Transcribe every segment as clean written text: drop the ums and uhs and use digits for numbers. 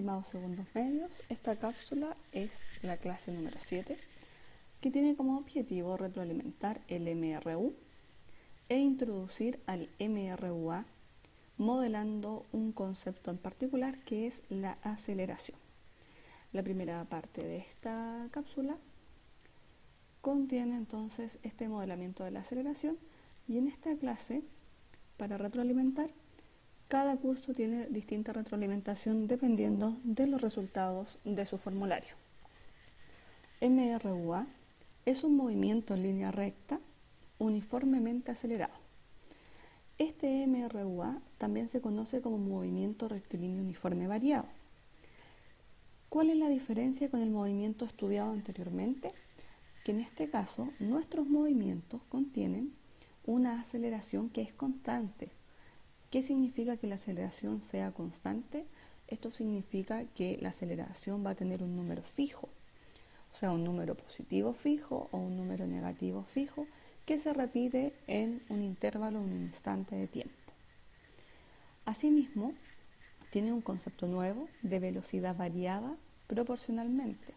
estimados segundos medios, esta cápsula es la clase número 7, que tiene como objetivo retroalimentar el MRU e introducir al MRUA modelando un concepto en particular que es la aceleración. La primera parte de esta cápsula contiene entonces este modelamiento de la aceleración, y en esta clase, para retroalimentar, cada curso tiene distinta retroalimentación dependiendo de los resultados de su formulario. MRUA es un movimiento en línea recta uniformemente acelerado. Este MRUA también se conoce como movimiento rectilíneo uniforme variado. ¿Cuál es la diferencia con el movimiento estudiado anteriormente? Que en este caso nuestros movimientos contienen una aceleración que es constante. ¿Qué significa que la aceleración sea constante? Esto significa que la aceleración va a tener un número fijo, o sea, un número positivo fijo o un número negativo fijo, que se repite en un intervalo, un instante de tiempo. Asimismo, tiene un concepto nuevo de velocidad variada proporcionalmente.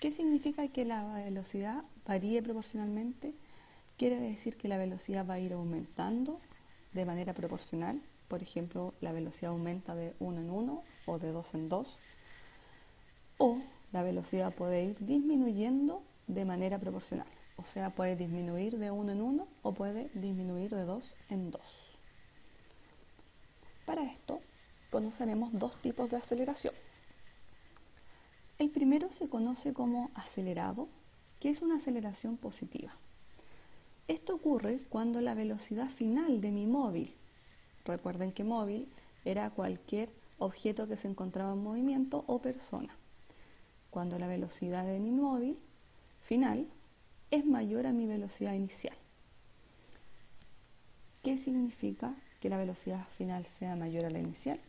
¿Qué significa que la velocidad varíe proporcionalmente? Quiere decir que la velocidad va a ir aumentando de manera proporcional. Por ejemplo, la velocidad aumenta de 1 en 1 o de 2 en 2. O la velocidad puede ir disminuyendo de manera proporcional. O sea, puede disminuir de 1 en 1 o puede disminuir de 2 en 2. Para esto, conoceremos dos tipos de aceleración. El primero se conoce como acelerado, que es una aceleración positiva. Esto ocurre cuando la velocidad final de mi móvil, recuerden que móvil era cualquier objeto que se encontraba en movimiento o persona, cuando la velocidad de mi móvil final es mayor a mi velocidad inicial. ¿Qué significa que la velocidad final sea mayor a la inicial?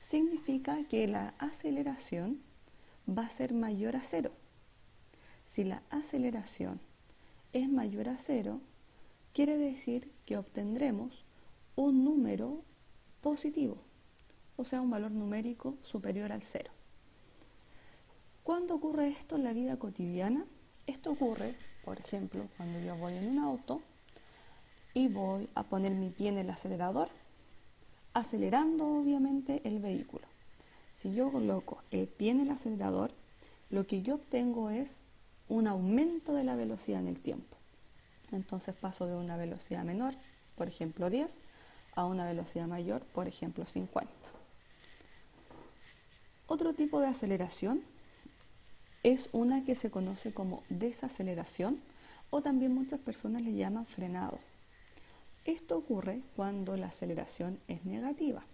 Significa que la aceleración va a ser mayor a cero. Si la aceleración es mayor a cero, quiere decir que obtendremos un número positivo, o sea, un valor numérico superior al cero. ¿Cuándo ocurre esto en la vida cotidiana? Esto ocurre, por ejemplo, cuando yo voy en un auto y voy a poner mi pie en el acelerador, acelerando obviamente el vehículo. Si yo coloco el pie en el acelerador, lo que yo obtengo es un aumento de la velocidad en el tiempo. Entonces paso de una velocidad menor, por ejemplo 10, a una velocidad mayor, por ejemplo 50. Otro tipo de aceleración es una que se conoce como desaceleración, o también muchas personas le llaman frenado. Esto ocurre cuando la aceleración es negativa,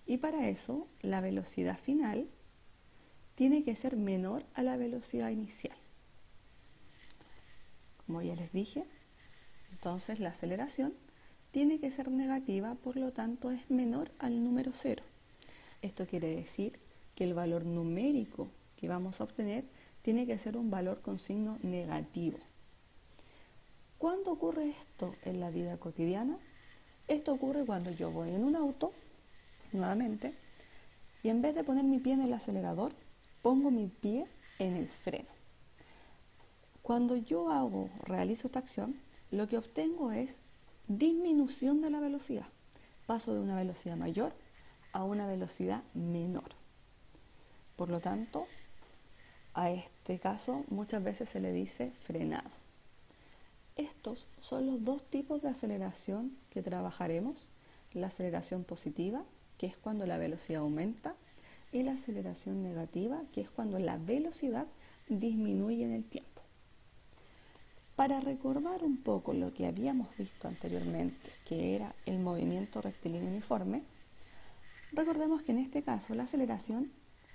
y para eso la velocidad final tiene que ser menor a la velocidad inicial. Como ya les dije, entonces la aceleración tiene que ser negativa, por lo tanto es menor al número 0. Esto quiere decir que el valor numérico que vamos a obtener tiene que ser un valor con signo negativo. ¿Cuándo ocurre esto en la vida cotidiana? Esto ocurre cuando yo voy en un auto, nuevamente, y en vez de poner mi pie en el acelerador, pongo mi pie en el freno. Cuando yo realizo esta acción, lo que obtengo es disminución de la velocidad. Paso de una velocidad mayor a una velocidad menor. Por lo tanto, a este caso muchas veces se le dice frenado. Estos son los dos tipos de aceleración que trabajaremos: la aceleración positiva, que es cuando la velocidad aumenta, y la aceleración negativa, que es cuando la velocidad disminuye en el tiempo. Para recordar un poco lo que habíamos visto anteriormente, que era el movimiento rectilíneo uniforme, recordemos que en este caso la aceleración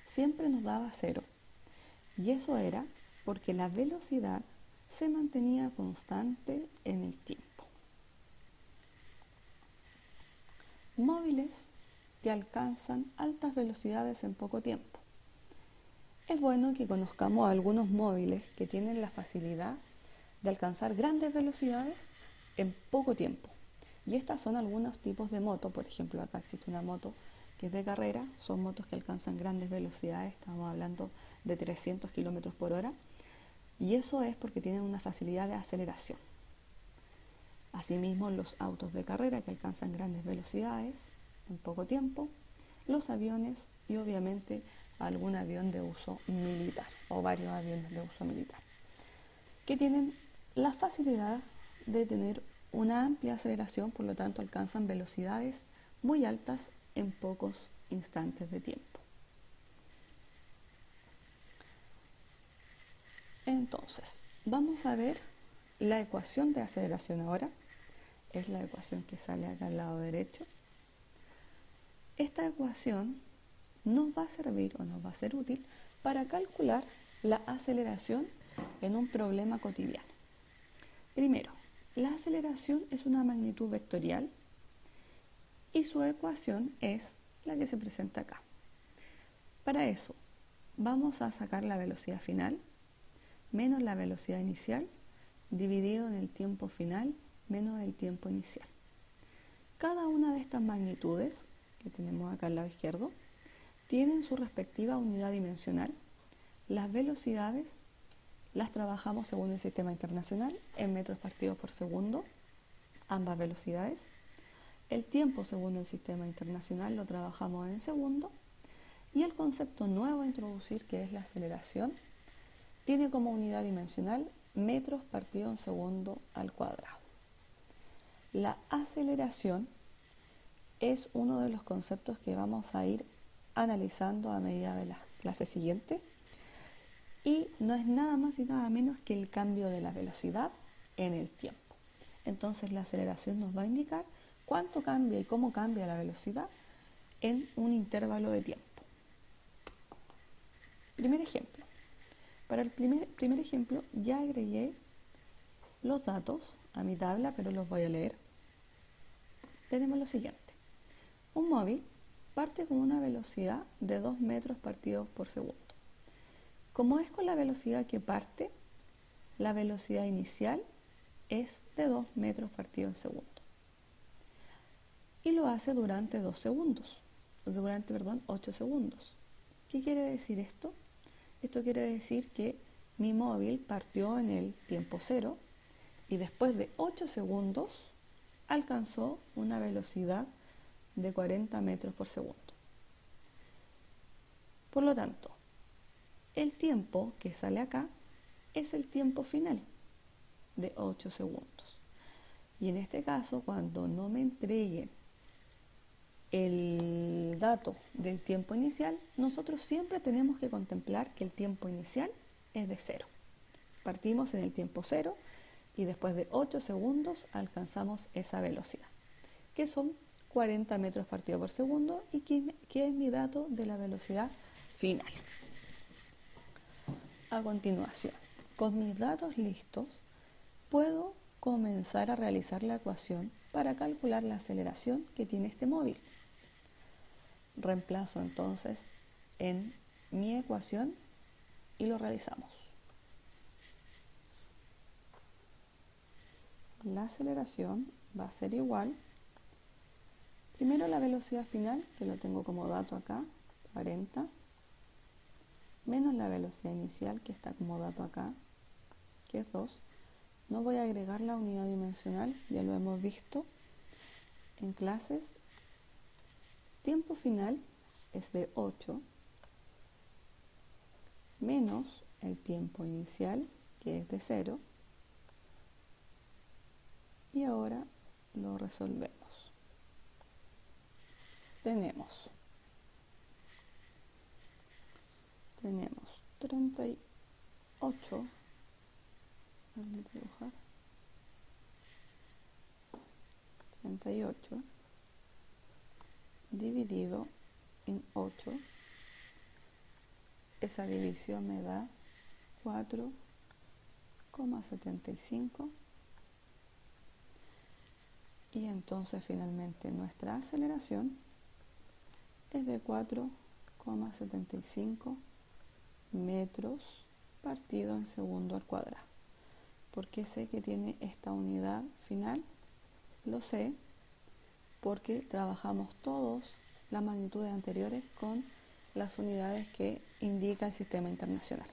siempre nos daba 0, y eso era porque la velocidad se mantenía constante en el tiempo. Móviles que alcanzan altas velocidades en poco tiempo. Es bueno que conozcamos algunos móviles que tienen la facilidad de alcanzar grandes velocidades en poco tiempo. Y estas son algunos tipos de moto. Por ejemplo, acá existe una moto que es de carrera, son motos que alcanzan grandes velocidades, estamos hablando de 300 km por hora, y eso es porque tienen una facilidad de aceleración. Asimismo, los autos de carrera que alcanzan grandes velocidades en poco tiempo, los aviones y obviamente algún avión de uso militar o varios aviones de uso militar, que tienen la facilidad de tener una amplia aceleración, por lo tanto alcanzan velocidades muy altas en pocos instantes de tiempo. Entonces, vamos a ver la ecuación de aceleración ahora. Es la ecuación que sale acá al lado derecho. Esta ecuación nos va a servir o nos va a ser útil para calcular la aceleración en un problema cotidiano. Primero, la aceleración es una magnitud vectorial y su ecuación es la que se presenta acá. Para eso, vamos a sacar la velocidad final menos la velocidad inicial dividido en el tiempo final menos el tiempo inicial. Cada una de estas magnitudes que tenemos acá al lado izquierdo tienen su respectiva unidad dimensional. Las velocidades las trabajamos según el sistema internacional en metros partidos por segundo, ambas velocidades. El tiempo según el sistema internacional lo trabajamos en segundo. Y el concepto nuevo a introducir, que es la aceleración, tiene como unidad dimensional metros partido en segundo al cuadrado. La aceleración es uno de los conceptos que vamos a ir analizando a medida de las clases siguientes y no es nada más y nada menos que el cambio de la velocidad en el tiempo. Entonces la aceleración nos va a indicar cuánto cambia y cómo cambia la velocidad en un intervalo de tiempo. Primer ejemplo. Para el primer ejemplo ya agregué los datos a mi tabla, pero los voy a leer. Tenemos lo siguiente. Un móvil parte con una velocidad de 2 metros partidos por segundo. Como es con la velocidad que parte, la velocidad inicial es de 2 metros partidos en segundo. Y lo hace durante 8 segundos. ¿Qué quiere decir esto? Esto quiere decir que mi móvil partió en el tiempo cero y después de 8 segundos alcanzó una velocidad de 40 metros por segundo. Por lo tanto, el tiempo que sale acá es el tiempo final de 8 segundos. Y en este caso, cuando no me entreguen el dato del tiempo inicial, nosotros siempre tenemos que contemplar que el tiempo inicial es de 0. Partimos en el tiempo 0 y después de 8 segundos alcanzamos esa velocidad, que son 40 metros partido por segundo y que es mi dato de la velocidad final. A continuación, con mis datos listos, puedo comenzar a realizar la ecuación para calcular la aceleración que tiene este móvil. Reemplazo entonces en mi ecuación y lo realizamos. La aceleración va a ser igual, primero la velocidad final, que lo tengo como dato acá, 40, menos la velocidad inicial, que está como dato acá, que es 2. No voy a agregar la unidad dimensional, ya lo hemos visto en clases. Tiempo final es de 8 menos el tiempo inicial, que es de 0, y ahora lo resolvemos. Tenemos 38, déjame dibujar, 38 dividido en 8, esa división me da 4,75 y entonces finalmente nuestra aceleración es de 4,75 metros partido en segundo al cuadrado. ¿Por qué sé que tiene esta unidad final? Lo sé porque trabajamos todos las magnitudes anteriores con las unidades que indica el sistema internacional.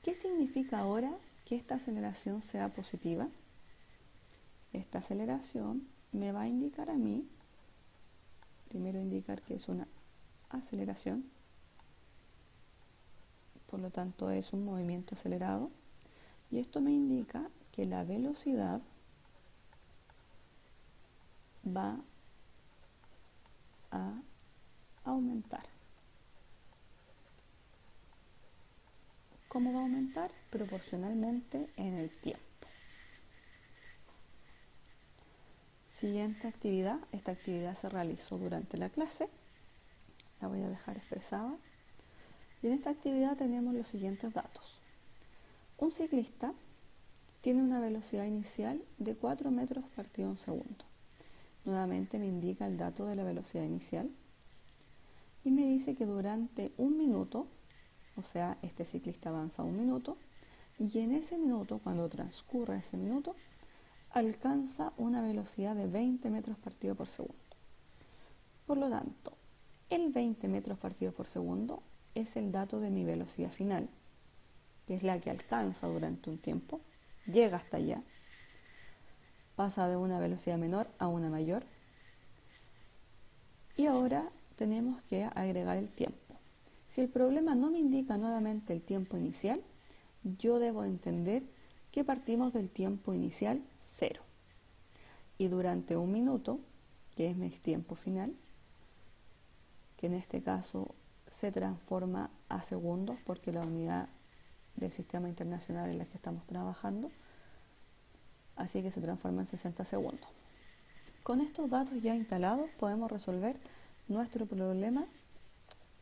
¿Qué significa ahora que esta aceleración sea positiva? Esta aceleración me va a indicar a mí, primero indicar que es una aceleración, por lo tanto es un movimiento acelerado, y esto me indica que la velocidad va a aumentar. ¿Cómo va a aumentar? Proporcionalmente en el tiempo. Siguiente actividad. Esta actividad se realizó durante la clase. La voy a dejar expresada. Y en esta actividad tenemos los siguientes datos. Un ciclista tiene una velocidad inicial de 4 metros partido un segundo. Nuevamente me indica el dato de la velocidad inicial y me dice que durante un minuto, o sea, este ciclista avanza un minuto, y en ese minuto, cuando transcurre ese minuto, alcanza una velocidad de 20 metros partido por segundo. Por lo tanto, el 20 metros partido por segundo es el dato de mi velocidad final, que es la que alcanza durante un tiempo, llega hasta allá, pasa de una velocidad menor a una mayor, y ahora tenemos que agregar el tiempo. Si el problema no me indica nuevamente el tiempo inicial, yo debo entender que partimos del tiempo inicial 0. Y durante un minuto, que es mi tiempo final, que en este caso se transforma a segundos porque la unidad del sistema internacional en la que estamos trabajando, así que se transforma en 60 segundos. Con estos datos ya instalados podemos resolver nuestro problema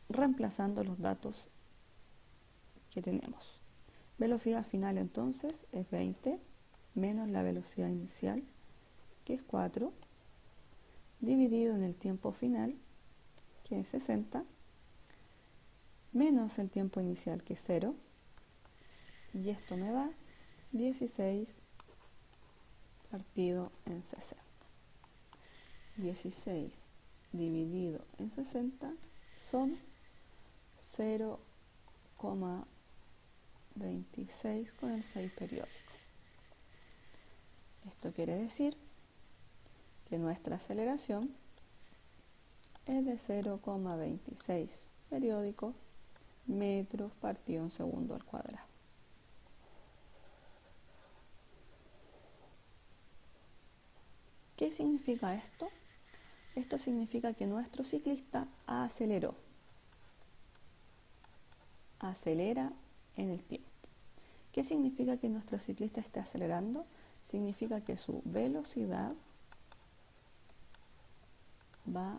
reemplazando los datos que tenemos. Velocidad final entonces es 20 menos la velocidad inicial, que es 4, dividido en el tiempo final, que es 60, menos el tiempo inicial, que es 0, y esto me da 16 partido en 60. 16 dividido en 60 son 0,26 con el 6 periódico. Esto quiere decir que nuestra aceleración es de 0,26 periódico metros partido en segundo al cuadrado. ¿Qué significa esto? Esto significa que nuestro ciclista aceleró. Acelera en el tiempo. ¿Qué significa que nuestro ciclista esté acelerando? Significa que su velocidad va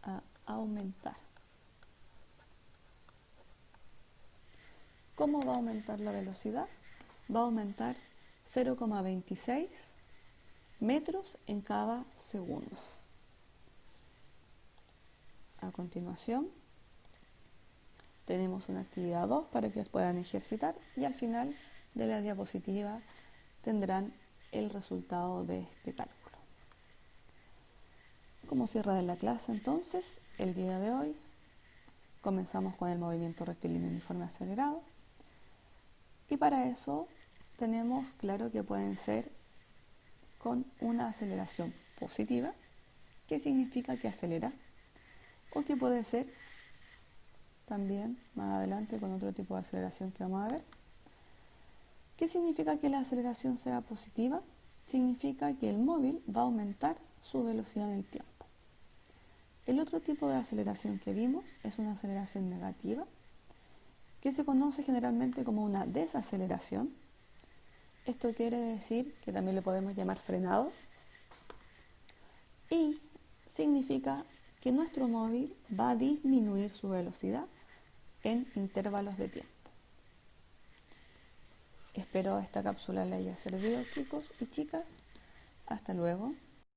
a aumentar. ¿Cómo va a aumentar la velocidad? Va a aumentar 0,26 metros en cada segundo. A continuación, tenemos una actividad 2 para que puedan ejercitar y al final de la diapositiva tendrán el resultado de este cálculo. Como cierre de la clase entonces, el día de hoy comenzamos con el movimiento rectilíneo uniforme acelerado y para eso tenemos claro que pueden ser con una aceleración positiva, que significa que acelera, o que puede ser también más adelante con otro tipo de aceleración que vamos a ver. ¿Qué significa que la aceleración sea positiva? Significa que el móvil va a aumentar su velocidad en el tiempo. El otro tipo de aceleración que vimos es una aceleración negativa, que se conoce generalmente como una desaceleración. Esto quiere decir que también le podemos llamar frenado y significa que nuestro móvil va a disminuir su velocidad en intervalos de tiempo. Espero esta cápsula les haya servido, chicos y chicas. Hasta luego.